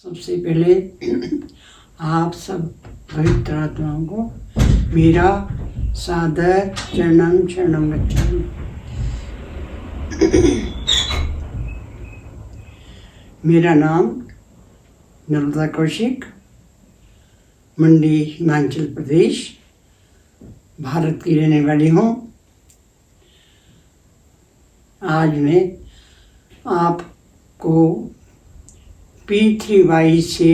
सबसे पहले आप सब पवित्र आत्माओं को मेरा सादर चरणम शरणम गच्छामि। मेरा नाम नर्मदा कौशिक, मंडी हिमाचल प्रदेश, भारत की रहने वाली हूँ। आज मैं आपको P3Y से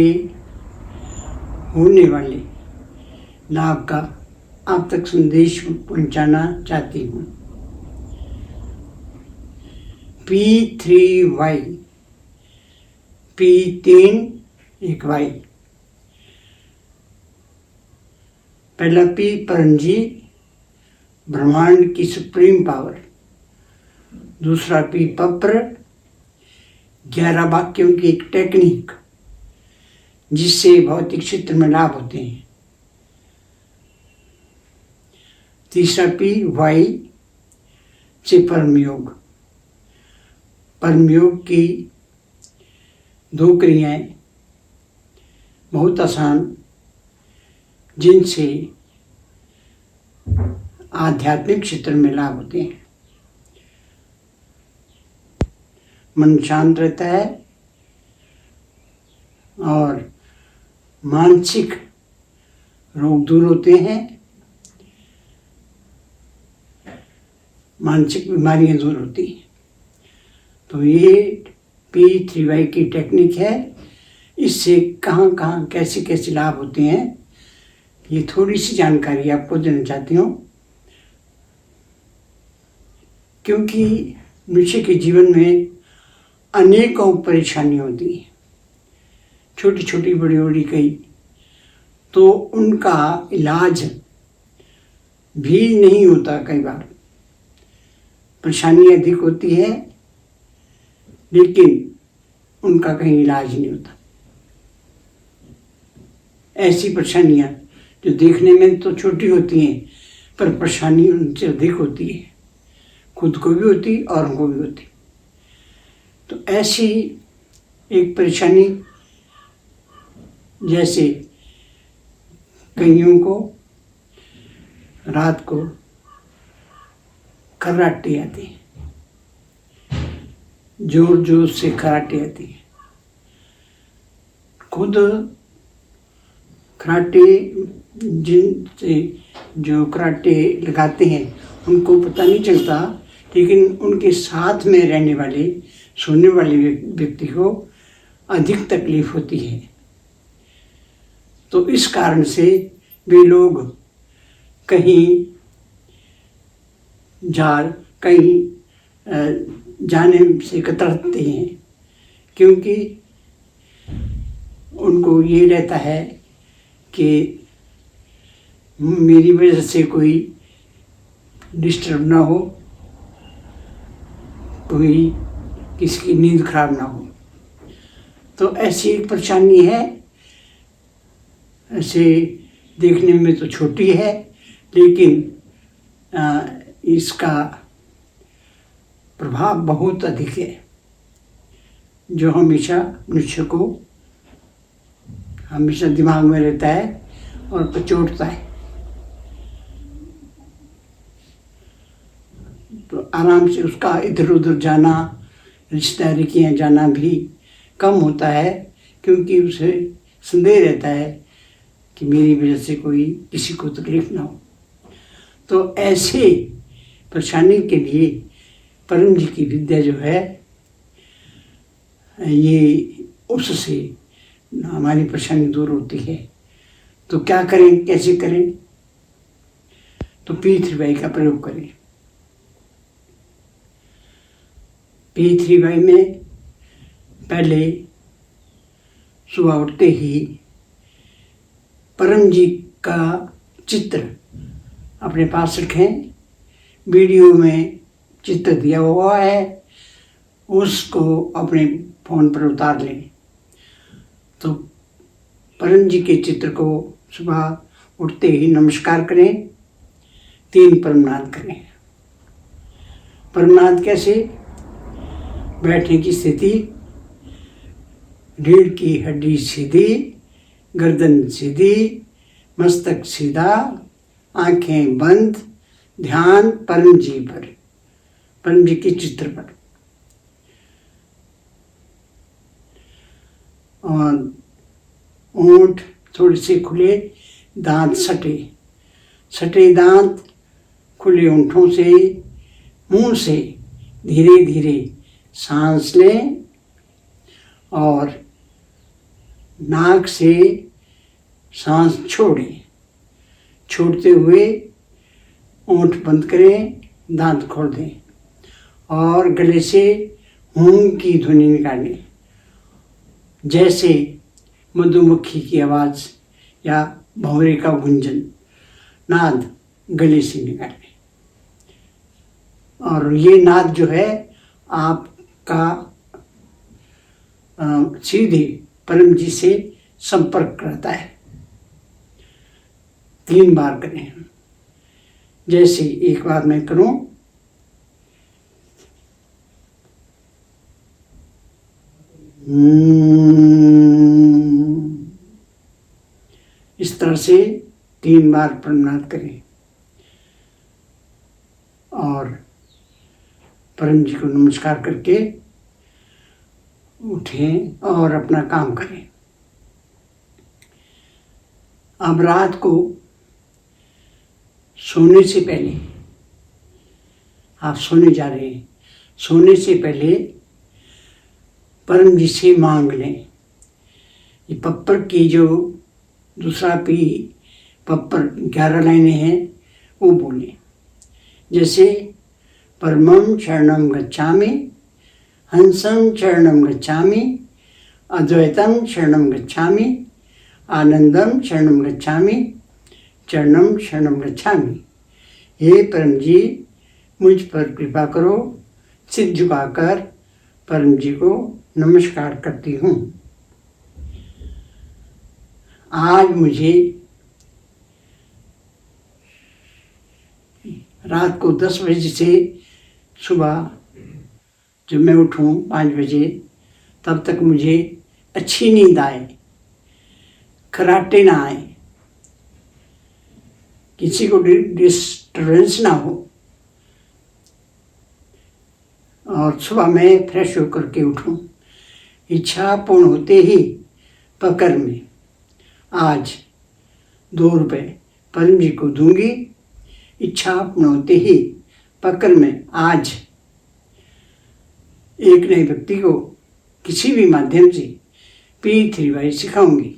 होने वाले लाभ का आप तक संदेश पहुंचाना चाहती हूँ। P3Y, P3 एक Y। पहला P परमजी, ब्रह्मांड की सुप्रीम पावर। दूसरा P पप्र, 11 वाक्यों की एक टेक्निक जिससे भौतिक क्षेत्र में लाभ होते हैं। तीसरा P वाई से परमयोग। परमयोग की 2 क्रियाएं बहुत आसान, जिनसे आध्यात्मिक क्षेत्र में लाभ होते हैं। मन शांत रहता है और मानसिक रोग दूर होते हैं, मानसिक बीमारियां दूर होती हैं। तो ये P3Y की टेक्निक है। इससे कहाँ कहाँ कैसे कैसे लाभ होते हैं, ये थोड़ी सी जानकारी आपको देना चाहती हूँ। क्योंकि मनुष्य के जीवन में अनेकों परेशानी होती है, छोटी छोटी बड़ी बड़ी कई, तो उनका इलाज भी नहीं होता। कई बार परेशानी अधिक होती है लेकिन उनका कहीं इलाज नहीं होता। ऐसी परेशानियां जो देखने में तो छोटी होती हैं पर परेशानी उनसे अधिक होती है, खुद को भी होती और उनको भी होती। तो ऐसी एक परेशानी, जैसे कईयों को रात को खर्राटे आती है, जोर जोर से खर्राटे आती है। खुद खर्राटे जिनसे जो खर्राटे लगाते हैं उनको पता नहीं चलता, लेकिन उनके साथ में रहने वाले सोने वाले व्यक्ति को अधिक तकलीफ होती है। तो इस कारण से वे लोग कहीं जाने से कतराते हैं, क्योंकि उनको ये रहता है कि मेरी वजह से कोई डिस्टर्ब ना हो, कोई किसी की नींद खराब ना हो। तो ऐसी एक परेशानी है। ऐसे देखने में तो छोटी है, लेकिन इसका प्रभाव बहुत अधिक है, जो हमेशा मनुष्य को हमेशा दिमाग में रहता है और कचोटता है। तो आराम से उसका इधर उधर जाना, रिश्तेदारी के यहाँ जाना भी कम होता है, क्योंकि उसे संदेह रहता है कि मेरी वजह से कोई किसी को तकलीफ ना हो। तो ऐसे परेशानी के लिए परम जी की विद्या जो है, ये उससे हमारी परेशानी दूर होती है। तो क्या करें, कैसे करें? तो P3Y का प्रयोग करें। P3Y में पहले सुबह उठते ही परम जी का चित्र अपने पास रखें। वीडियो में चित्र दिया हुआ है, उसको अपने फ़ोन पर उतार लें। तो परम जी के चित्र को सुबह उठते ही नमस्कार करें, 3 प्रणाम करें। प्रणाम कैसे? बैठने की स्थिति, रीढ़ की हड्डी सीधी, गर्दन सीधी, मस्तक सीधा, आंखें बंद, ध्यान परम जी पर, परम जी के चित्र पर। और ओंठ थोड़े से खुले, दांत सटे, सटे दांत खुले ओंठों से, मुंह से धीरे धीरे सांस लें और नाक से सांस छोड़ें। छोड़ते हुए ओंठ बंद करें, दांत खोल दें और गले से हूं की ध्वनि निकालें, जैसे मधुमक्खी की आवाज़ या भंवरे का गुंजन नाद गले से निकालें। और ये नाद जो है आपका सीधे परम जी से संपर्क करता है। 3 बार करें। जैसे एक बार मैं करूं, इस तरह से 3 बार प्रणनाद करें और परम जी को नमस्कार करके उठें और अपना काम करें। अब रात को सोने से पहले, आप सोने जा रहे हैं, सोने से पहले परम जी से मांग लें। ये पप्पर की जो दूसरा पी पप्पर 11 लाइनें हैं वो बोलें, जैसे परमं शरणं गच्छामि, हंसं शरणं गच्छामि, अद्वैतं शरणं गच्छामि, आनंदम शरणं गच्छामि, चरणम शरणं गच्छामि। हे परम जी, मुझ पर कृपा करो। सिर झुकाकर परम जी को नमस्कार करती हूँ। आज मुझे रात को 10 बजे से सुबह जब मैं उठूँ 5 बजे, तब तक मुझे अच्छी नींद आए, खर्राटे ना आए, किसी को डिस्टर्बेंस ना हो और सुबह मैं फ्रेश होकर के उठूँ। इच्छा पूर्ण होते ही पकड़ में आज 2 रुपये परम जी को दूंगी। इच्छा पूर्ण होते ही पकड़ में आज एक नए व्यक्ति को किसी भी माध्यम से P3Y सिखाऊंगी।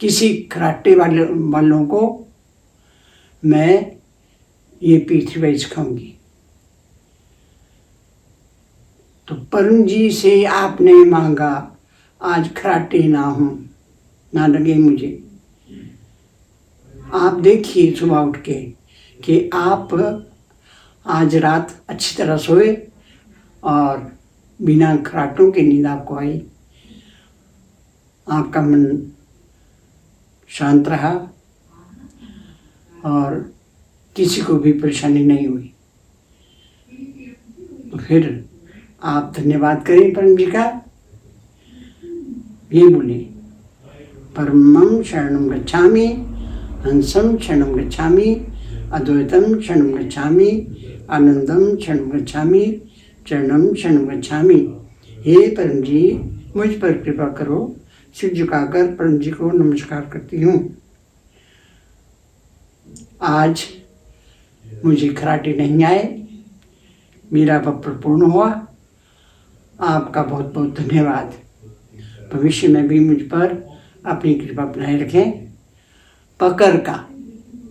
किसी खराटे वालों को मैं ये P3Y सिखाऊंगी। तो परम जी से आपने मांगा, आज खराटे ना हो, ना लगे मुझे। आप देखिए सुबह उठ के कि आप आज रात अच्छी तरह सोए और बिना खराटों के नींद आपको आई, आपका मन शांत रहा और किसी को भी परेशानी नहीं हुई। तो फिर आप धन्यवाद करें परम जी का। ये बोले, परमं शरणं गच्छामि, हंसं शरणं गच्छामि, अद्वैतं शरणं गच्छामि, आनंदम शरणं गच्छामि, चरणम शरणं गच्छामि। हे परम जी, मुझ पर कृपा करो। सिर झुकाकर परम जी को नमस्कार करती हूँ। आज मुझे खराटे नहीं आए, मेरा पप्पर पूर्ण हुआ। आपका बहुत बहुत धन्यवाद। भविष्य में भी मुझ पर अपनी कृपा बनाए रखें। पकड़ का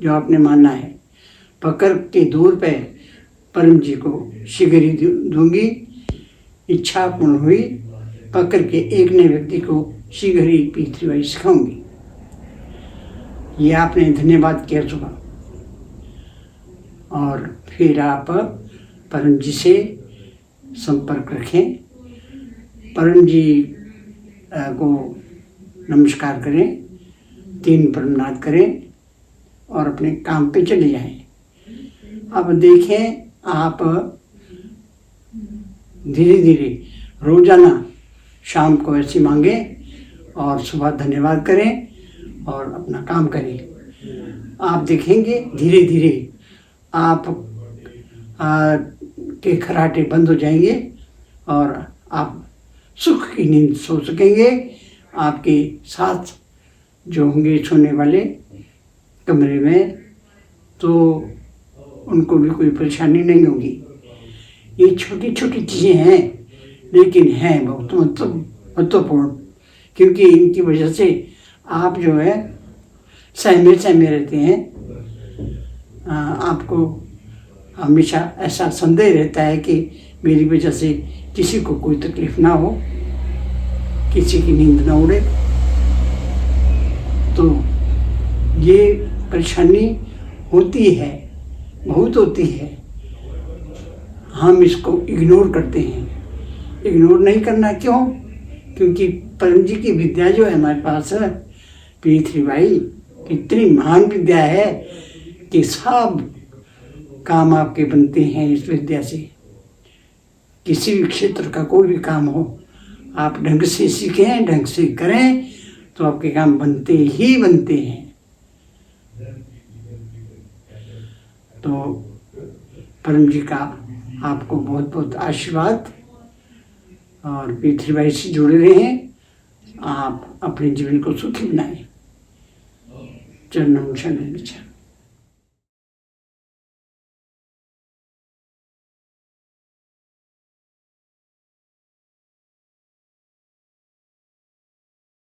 जो आपने माना है, पकड़ के 2 रुपये परम जी को शीघ्र ही दूंगी। इच्छा पूर्ण हुई, पकड़ के एक नए व्यक्ति को शीघ्र ही P3Y सिखाऊंगी। ये आपने धन्यवाद किया सुबह। और फिर आप परम जी से संपर्क रखें, परम जी को नमस्कार करें, 3 प्रणाम करें और अपने काम पे चले जाएं। अब देखें, आप धीरे धीरे रोजाना शाम को ऐसी मांगे और सुबह धन्यवाद करें और अपना काम करें। आप देखेंगे धीरे धीरे आप के खराटे बंद हो जाएंगे और आप सुख की नींद सो सकेंगे। आपके साथ जो होंगे सोने वाले कमरे में तो उनको भी कोई परेशानी नहीं होगी। ये छोटी छोटी चीज़ें हैं लेकिन हैं बहुत महत्वपूर्ण, क्योंकि इनकी वजह से आप जो है सहमे सहमे रहते हैं। आपको हमेशा ऐसा संदेह रहता है कि मेरी वजह से किसी को कोई तकलीफ ना हो, किसी की नींद ना उड़े। तो ये परेशानी होती है, बहुत होती है। हम इसको इग्नोर करते हैं। इग्नोर नहीं करना क्यों? क्योंकि परम जी की विद्या जो है हमारे पास पृथ्वी भाई इतनी महान विद्या है कि सब काम आपके बनते हैं इस विद्या से। किसी भी क्षेत्र का कोई भी काम हो, आप ढंग से सीखें, ढंग से करें तो आपके काम बनते ही बनते हैं। तो परम जी का आपको बहुत बहुत आशीर्वाद और पृथ्वी भाई से जुड़े रहें। आप अपने जीवन को सुखी बनाएं। चरणों में शरण।